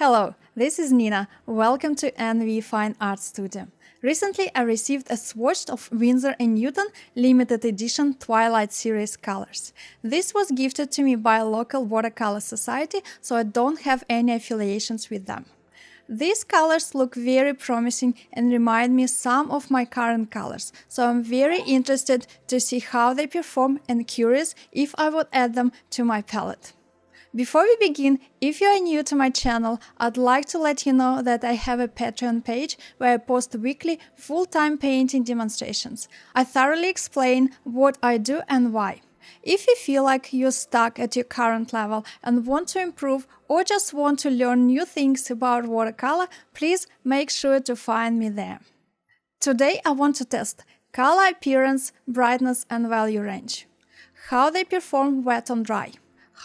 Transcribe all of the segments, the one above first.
Hello, this is Nina. Welcome to NVfineARTstudio. Recently, I received a swatch of Winsor Newton limited edition Twilight Series colors. This was gifted to me by a local watercolor society, so I don't have any affiliations with them. These colors look very promising and remind me some of my current colors, so I'm very interested to see how they perform and curious if I would add them to my palette. Before we begin, if you are new to my channel, I'd like to let you know that I have a Patreon page where I post weekly full-time painting demonstrations. I thoroughly explain what I do and why. If you feel like you're stuck at your current level and want to improve or just want to learn new things about watercolor, please make sure to find me there. Today I want to test color appearance, brightness and value range. How they perform wet on dry.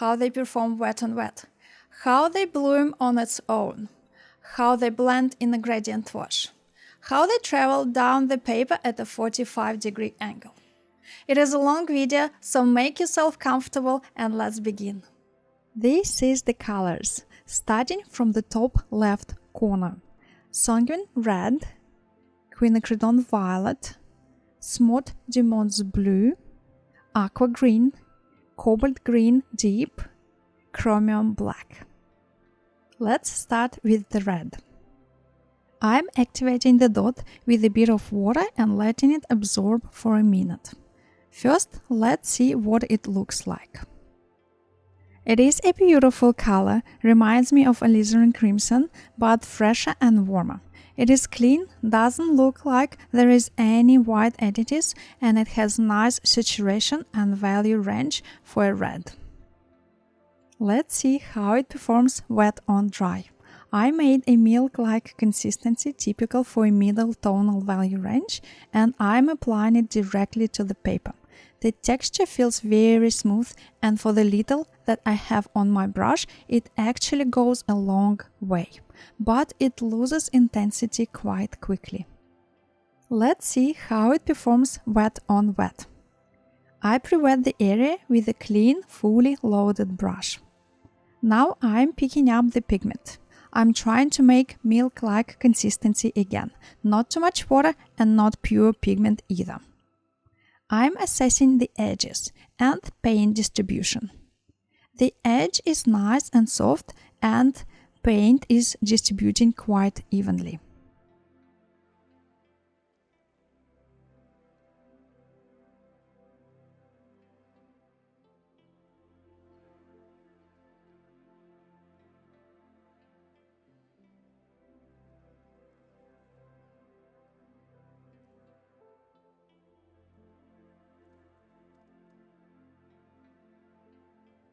How they perform wet on wet, how they bloom on its own, how they blend in a gradient wash, how they travel down the paper at a 45-degree angle. It is a long video, so make yourself comfortable and let's begin. This is the colors, starting from the top left corner. Sanguine red, quinacridone violet, smart Dumont's blue, aqua green, cobalt green deep, chromium black. Let's start with the red. I'm activating the dot with a bit of water and letting it absorb for a minute. First, let's see what it looks like. It is a beautiful color, reminds me of alizarin crimson, but fresher and warmer. It is clean, doesn't look like there is any white additives, and it has nice saturation and value range for a red. Let's see how it performs wet on dry. I made a milk-like consistency typical for a middle tonal value range, and I'm applying it directly to the paper. The texture feels very smooth, and for the little that I have on my brush, it actually goes a long way, but it loses intensity quite quickly. Let's see how it performs wet on wet. I pre-wet the area with a clean, fully loaded brush. Now I'm picking up the pigment. I'm trying to make milk-like consistency again, not too much water and not pure pigment either. I'm assessing the edges and paint distribution. The edge is nice and soft and paint is distributing quite evenly.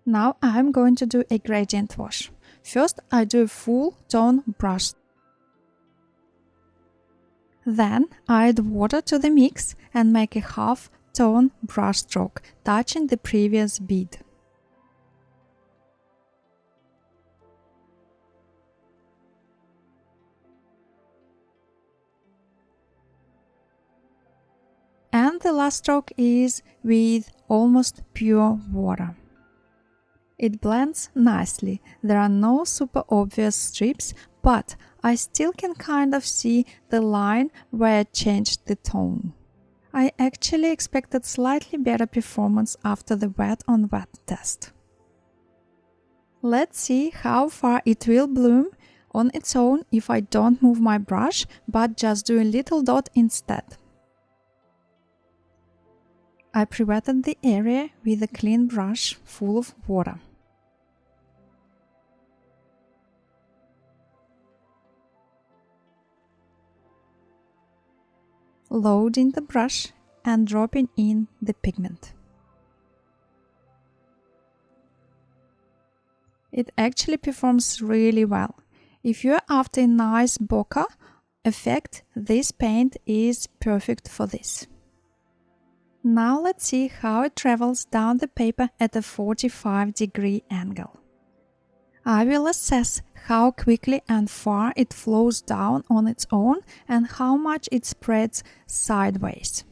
Now I'm going to do a gradient wash. First I do a full tone brush. Then I add water to the mix and make a half tone brush stroke, touching the previous bead. And the last stroke is with almost pure water. It blends nicely, there are no super obvious strips, but I still can kind of see the line where I changed the tone. I actually expected slightly better performance after the wet on wet test. Let's see how far it will bloom on its own if I don't move my brush, but just do a little dot instead. I pre-wetted the area with a clean brush full of water. Loading the brush and dropping in the pigment. It actually performs really well. If you're after a nice bokeh effect, this paint is perfect for this. Now let's see how it travels down the paper at a 45-degree angle. I will assess how quickly and far it flows down on its own and how much it spreads sideways.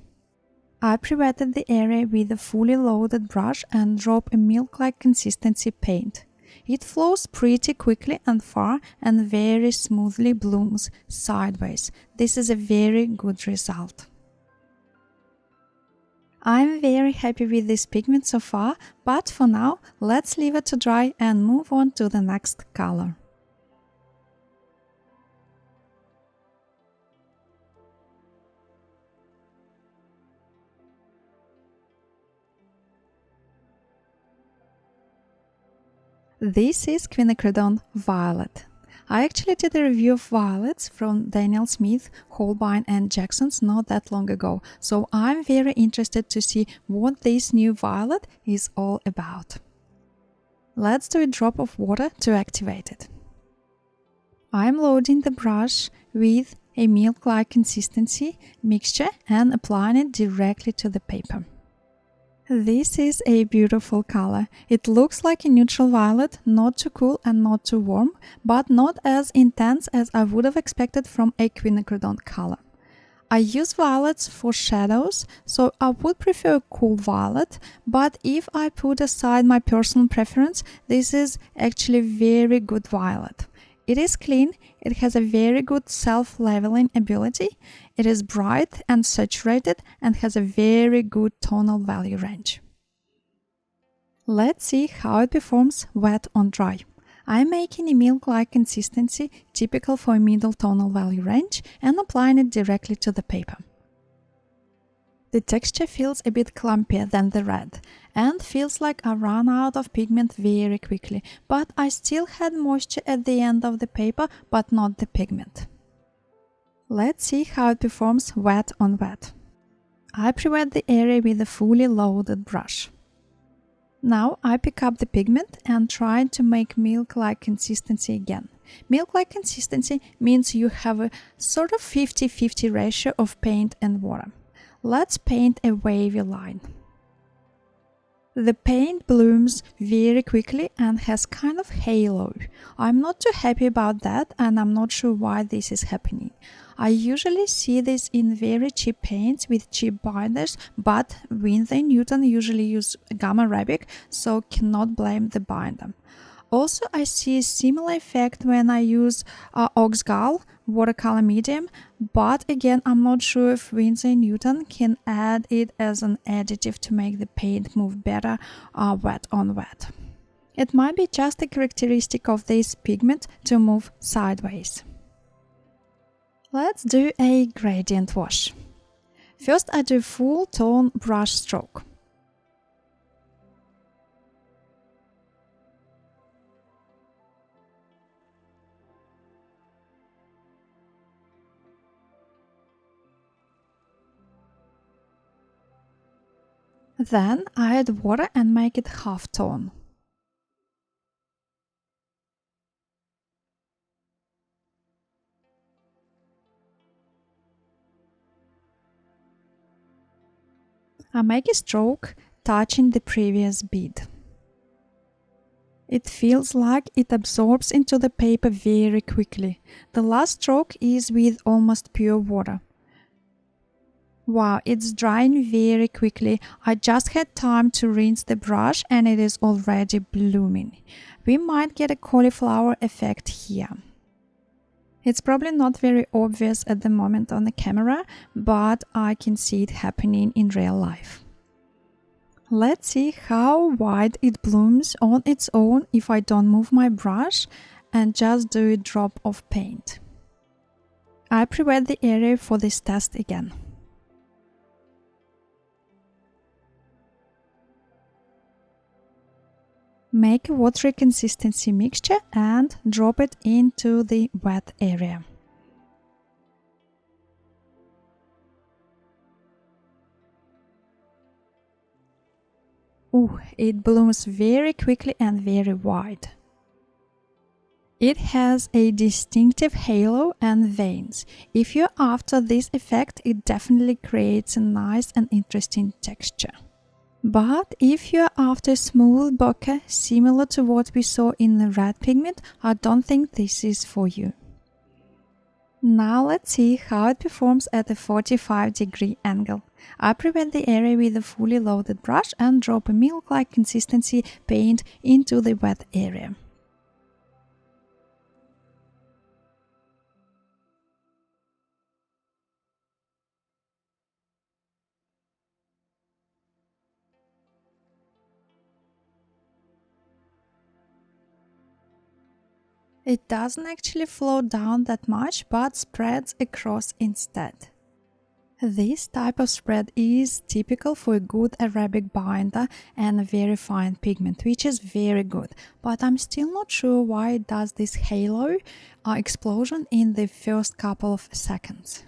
I pre-wetted the area with a fully loaded brush and drop a milk-like consistency paint. It flows pretty quickly and far and very smoothly blooms sideways. This is a very good result. I'm very happy with this pigment so far, but for now, let's leave it to dry and move on to the next color. This is quinacridone Violet. I actually did a review of violets from Daniel Smith, Holbein and Jackson's not that long ago, so I'm very interested to see what this new violet is all about. Let's do a drop of water to activate it. I'm loading the brush with a milk-like consistency mixture and applying it directly to the paper. This is a beautiful color. It looks like a neutral violet, not too cool and not too warm, but not as intense as I would have expected from a quinacridone color. I use violets for shadows, so I would prefer a cool violet, but if I put aside my personal preference, this is actually very good violet. It is clean, it has a very good self-leveling ability, it is bright and saturated and has a very good tonal value range. Let's see how it performs wet on dry. I'm making a milk-like consistency typical for a middle tonal value range and applying it directly to the paper. The texture feels a bit clumpier than the red and feels like I ran out of pigment very quickly, but I still had moisture at the end of the paper, but not the pigment. Let's see how it performs wet on wet. I pre-wet the area with a fully loaded brush. Now I pick up the pigment and try to make milk-like consistency again. Milk-like consistency means you have a sort of 50-50 ratio of paint and water. Let's paint a wavy line. The paint blooms very quickly and has kind of halo. I'm not too happy about that and I'm not sure why this is happening. I usually see this in very cheap paints with cheap binders, but Winsor Newton usually use Gamma Arabic, so cannot blame the binder. Also, I see a similar effect when I use Oxgal watercolor medium, but again, I'm not sure if Winsor Newton can add it as an additive to make the paint move better wet on wet. It might be just a characteristic of this pigment to move sideways. Let's do a gradient wash. First, I do full tone brush stroke. Then I add water and make it half tone. I make a stroke touching the previous bead. It feels like it absorbs into the paper very quickly. The last stroke is with almost pure water. Wow, it's drying very quickly. I just had time to rinse the brush and it is already blooming. We might get a cauliflower effect here. It's probably not very obvious at the moment on the camera, but I can see it happening in real life. Let's see how wide it blooms on its own if I don't move my brush and just do a drop of paint. I pre-wet the area for this test again. Make a watery consistency mixture and drop it into the wet area. Ooh, it blooms very quickly and very wide. It has a distinctive halo and veins. If you're after this effect, it definitely creates a nice and interesting texture. But if you're after smooth bokeh similar to what we saw in the red pigment, I don't think this is for you. Now let's see how it performs at a 45-degree angle. I pre-wet the area with a fully loaded brush and drop a milk-like consistency paint into the wet area. It doesn't actually flow down that much, but spreads across instead. This type of spread is typical for a good Arabic binder and a very fine pigment, which is very good, but I'm still not sure why it does this halo explosion in the first couple of seconds.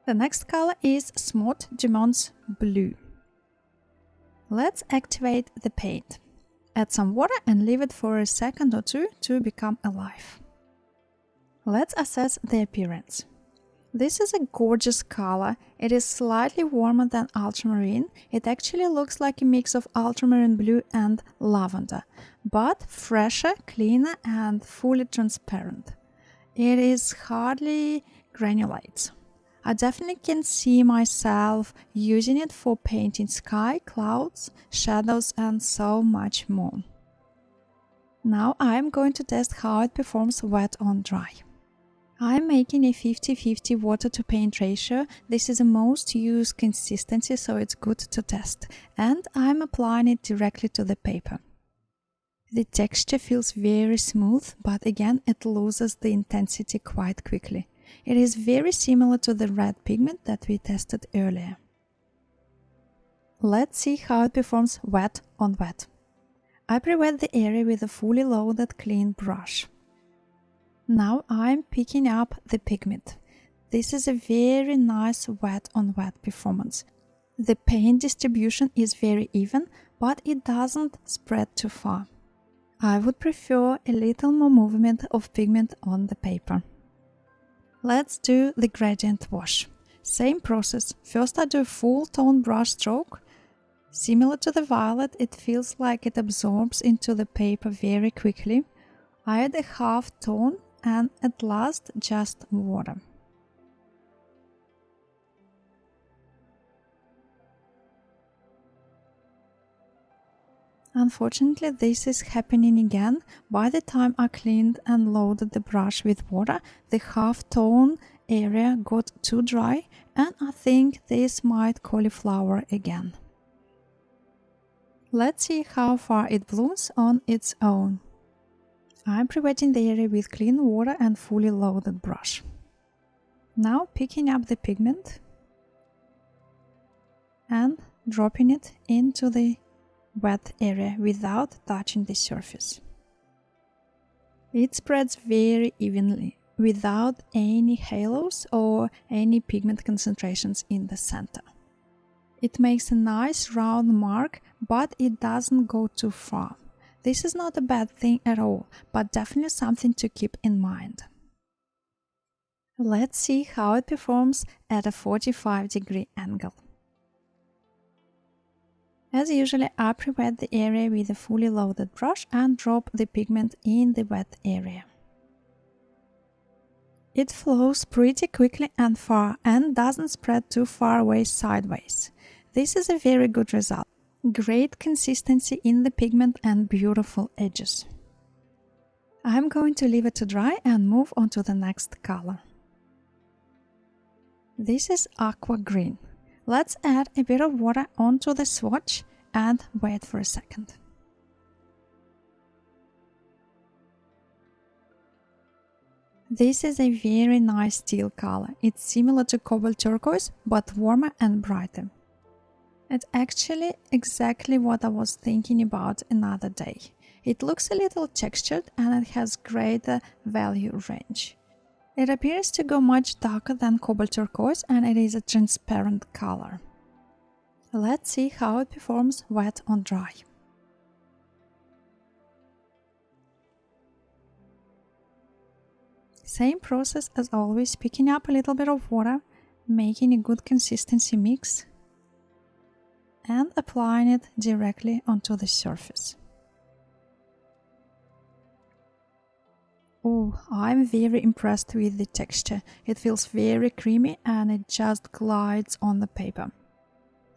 The next color is Smooth Diamonds Blue. Let's activate the paint. Add some water and leave it for a second or two to become alive. Let's assess the appearance. This is a gorgeous color. It is slightly warmer than ultramarine. It actually looks like a mix of ultramarine blue and lavender, but fresher, cleaner and fully transparent. It is hardly granulates. I definitely can see myself using it for painting sky, clouds, shadows and so much more. Now I am going to test how it performs wet on dry. I am making a 50-50 water to paint ratio. This is the most used consistency, so it's good to test. And I'm applying it directly to the paper. The texture feels very smooth, but again it loses the intensity quite quickly. It is very similar to the red pigment that we tested earlier. Let's see how it performs wet on wet. I pre-wet the area with a fully loaded clean brush. Now I'm picking up the pigment. This is a very nice wet on wet performance. The paint distribution is very even, but it doesn't spread too far. I would prefer a little more movement of pigment on the paper. Let's do the gradient wash. Same process. First I do a full tone brush stroke. Similar to the violet, it feels like it absorbs into the paper very quickly. I add a half tone and at last just water. Unfortunately, this is happening again. By the time I cleaned and loaded the brush with water, the half-tone area got too dry and I think this might cauliflower again. Let's see how far it blooms on its own. I'm pre-wetting the area with clean water and fully loaded brush. Now picking up the pigment and dropping it into the wet area without touching the surface. It spreads very evenly, without any halos or any pigment concentrations in the center. It makes a nice round mark, but it doesn't go too far. This is not a bad thing at all, but definitely something to keep in mind. Let's see how it performs at a 45-degree angle. As usual, I pre-wet the area with a fully loaded brush and drop the pigment in the wet area. It flows pretty quickly and far and doesn't spread too far away sideways. This is a very good result. Great consistency in the pigment and beautiful edges. I'm going to leave it to dry and move on to the next color. This is aqua green. Let's add a bit of water onto the swatch and wait for a second. This is a very nice teal color. It's similar to cobalt turquoise, but warmer and brighter. It's actually exactly what I was thinking about another day. It looks a little textured and it has greater value range. It appears to go much darker than cobalt turquoise and it is a transparent color. Let's see how it performs wet on dry. Same process as always, picking up a little bit of water, making a good consistency mix and applying it directly onto the surface. Oh, I'm very impressed with the texture. It feels very creamy and it just glides on the paper.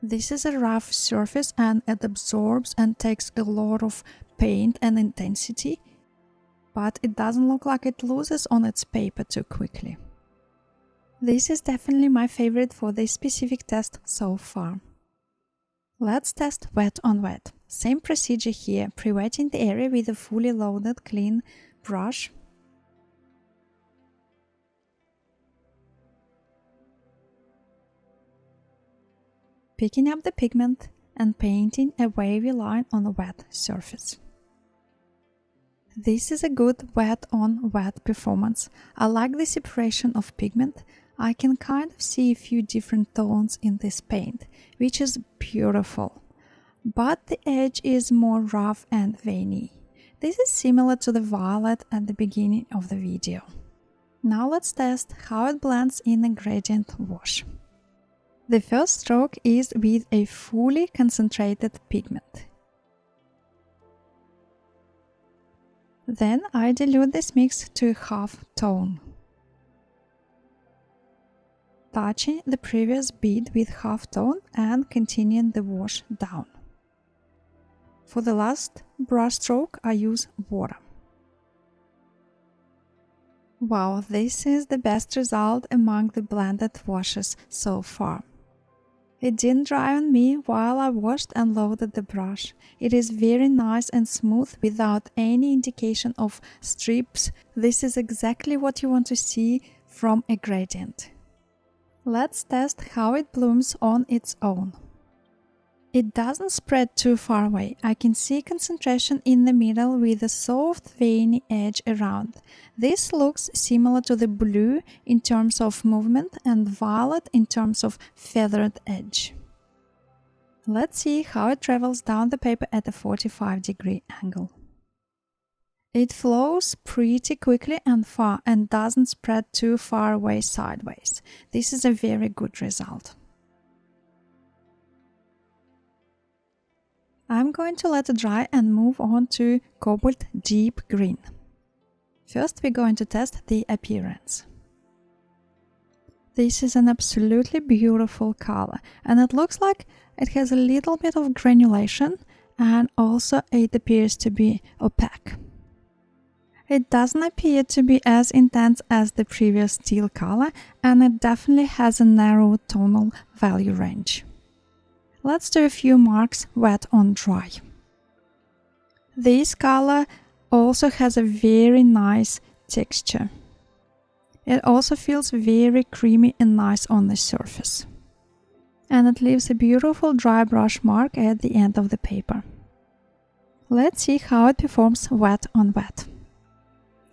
This is a rough surface and it absorbs and takes a lot of paint and intensity, but it doesn't look like it loses on its paper too quickly. This is definitely my favorite for this specific test so far. Let's test wet on wet. Same procedure here, pre-wetting the area with a fully loaded clean brush. Picking up the pigment and painting a wavy line on a wet surface. This is a good wet on wet performance. I like the separation of pigment. I can kind of see a few different tones in this paint, which is beautiful. But the edge is more rough and veiny. This is similar to the violet at the beginning of the video. Now let's test how it blends in a gradient wash. The first stroke is with a fully concentrated pigment. Then I dilute this mix to a half tone. Touching the previous bead with half tone and continuing the wash down. For the last brush stroke I use water. Wow, this is the best result among the blended washes so far. It didn't dry on me while I washed and loaded the brush. It is very nice and smooth without any indication of strips. This is exactly what you want to see from a gradient. Let's test how it blooms on its own. It doesn't spread too far away. I can see concentration in the middle with a soft veiny edge around. This looks similar to the blue in terms of movement and violet in terms of feathered edge. Let's see how it travels down the paper at a 45-degree angle. It flows pretty quickly and far and doesn't spread too far away sideways. This is a very good result. I'm going to let it dry and move on to Cobalt Deep Green. First, we're going to test the appearance. This is an absolutely beautiful color, and it looks like it has a little bit of granulation, and also it appears to be opaque. It doesn't appear to be as intense as the previous teal color, and it definitely has a narrow tonal value range. Let's do a few marks wet on dry. This color also has a very nice texture. It also feels very creamy and nice on the surface. And it leaves a beautiful dry brush mark at the end of the paper. Let's see how it performs wet on wet.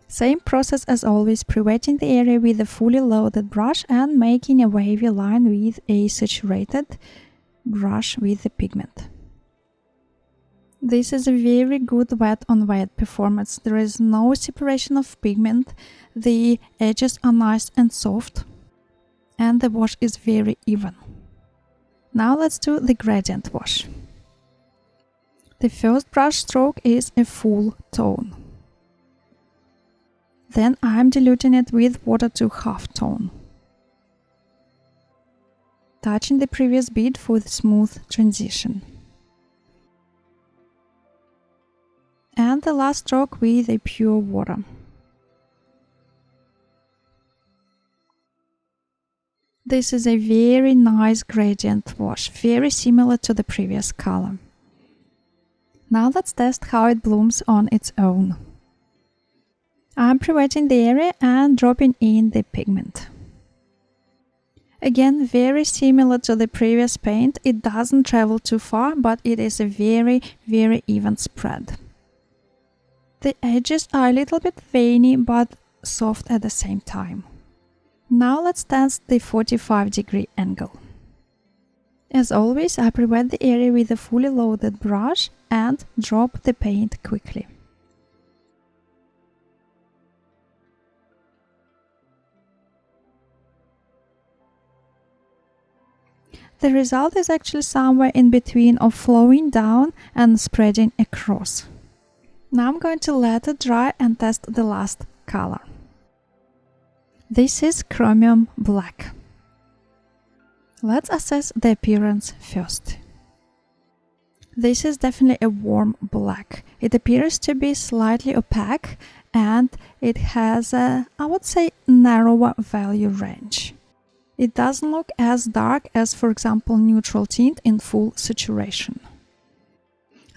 Same process as always, pre-wetting the area with a fully loaded brush and making a wavy line with a saturated brush with the pigment. This is a very good wet on wet performance. There is no separation of pigment, the edges are nice and soft, and the wash is very even. Now let's do the gradient wash. The first brush stroke is a full tone. Then I'm diluting it with water to half tone. Touching the previous bead for the smooth transition. And the last stroke with a pure water. This is a very nice gradient wash, very similar to the previous color. Now let's test how it blooms on its own. I'm pre-wetting the area and dropping in the pigment. Again, very similar to the previous paint, it doesn't travel too far, but it is a very even spread. The edges are a little bit veiny, but soft at the same time. Now let's test the 45-degree angle. As always, I pre-wet the area with a fully loaded brush and drop the paint quickly. The result is actually somewhere in between of flowing down and spreading across. Now I'm going to let it dry and test the last color. This is chromium black. Let's assess the appearance first. This is definitely a warm black. It appears to be slightly opaque and it has a, I would say, narrower value range. It doesn't look as dark as, for example, neutral tint in full saturation.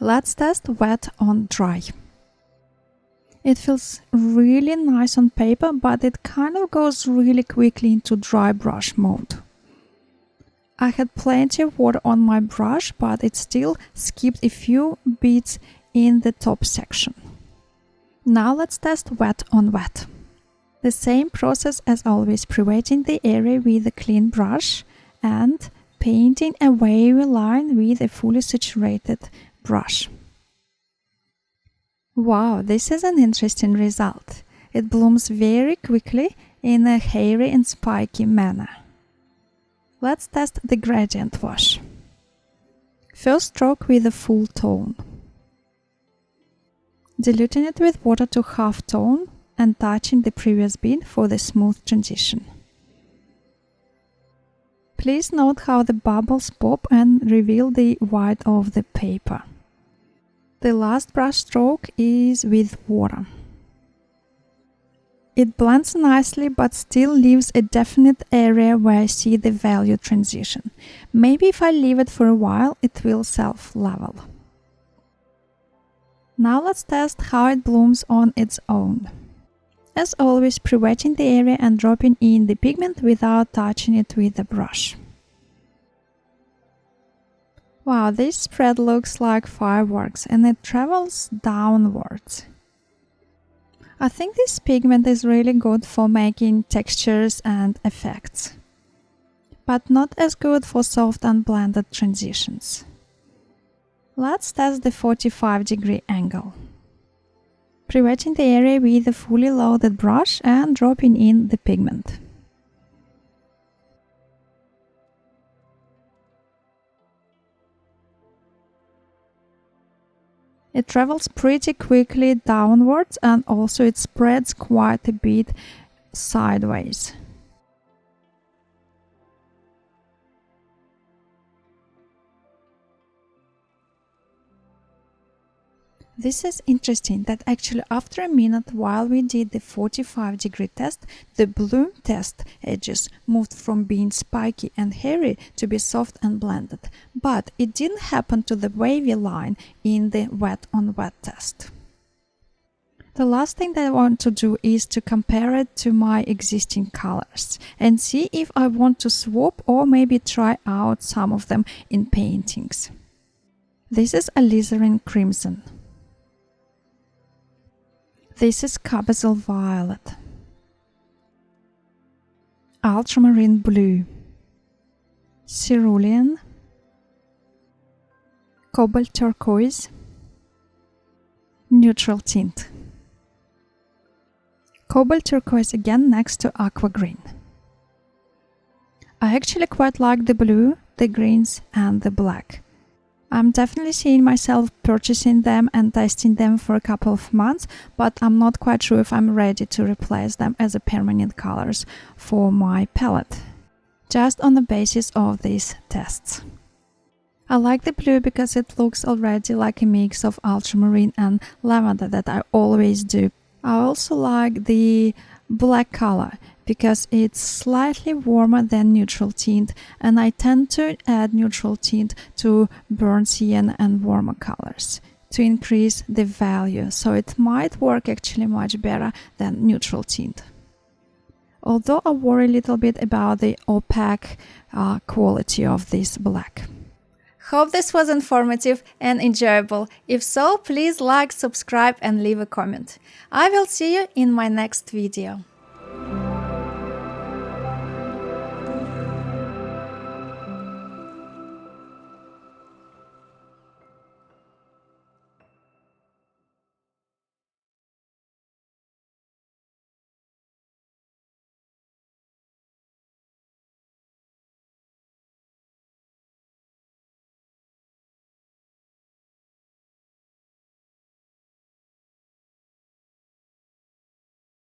Let's test wet on dry. It feels really nice on paper, but it kind of goes really quickly into dry brush mode. I had plenty of water on my brush, but it still skipped a few bits in the top section. Now let's test wet on wet. The same process as always, pre-wetting the area with a clean brush and painting a wavy line with a fully saturated brush. Wow, this is an interesting result. It blooms very quickly in a hairy and spiky manner. Let's test the gradient wash. First stroke with a full tone. Diluting it with water to half tone and touching the previous bit for the smooth transition. Please note how the bubbles pop and reveal the white of the paper. The last brush stroke is with water. It blends nicely but still leaves a definite area where I see the value transition. Maybe if I leave it for a while, it will self-level. Now let's test how it blooms on its own. As always, pre-wetting the area and dropping in the pigment without touching it with the brush. Wow, this spread looks like fireworks and it travels downwards. I think this pigment is really good for making textures and effects, but not as good for soft unblended transitions. Let's test the 45-degree angle. Pre-wetting the area with a fully loaded brush and dropping in the pigment. It travels pretty quickly downwards and also it spreads quite a bit sideways. This is interesting that actually after a minute while we did the 45-degree test, the bloom test edges moved from being spiky and hairy to be soft and blended, but it didn't happen to the wavy line in the wet on wet test. The last thing that I want to do is to compare it to my existing colors and see if I want to swap or maybe try out some of them in paintings. This is alizarin crimson. This is Cabazol violet, ultramarine blue, cerulean, cobalt turquoise, neutral tint. Cobalt turquoise again next to aqua green. I actually quite like the blue, the greens and the black. I'm definitely seeing myself purchasing them and testing them for a couple of months, but I'm not quite sure if I'm ready to replace them as a permanent colors for my palette, just on the basis of these tests. I like the blue because it looks already like a mix of ultramarine and lavender that I always do. I also like the black color because it's slightly warmer than neutral tint, and I tend to add neutral tint to burnt cyan and warmer colors to increase the value, so it might work actually much better than neutral tint. Although I worry a little bit about the opaque quality of this black. Hope this was informative and enjoyable. If so, please like, subscribe and leave a comment. I will see you in my next video.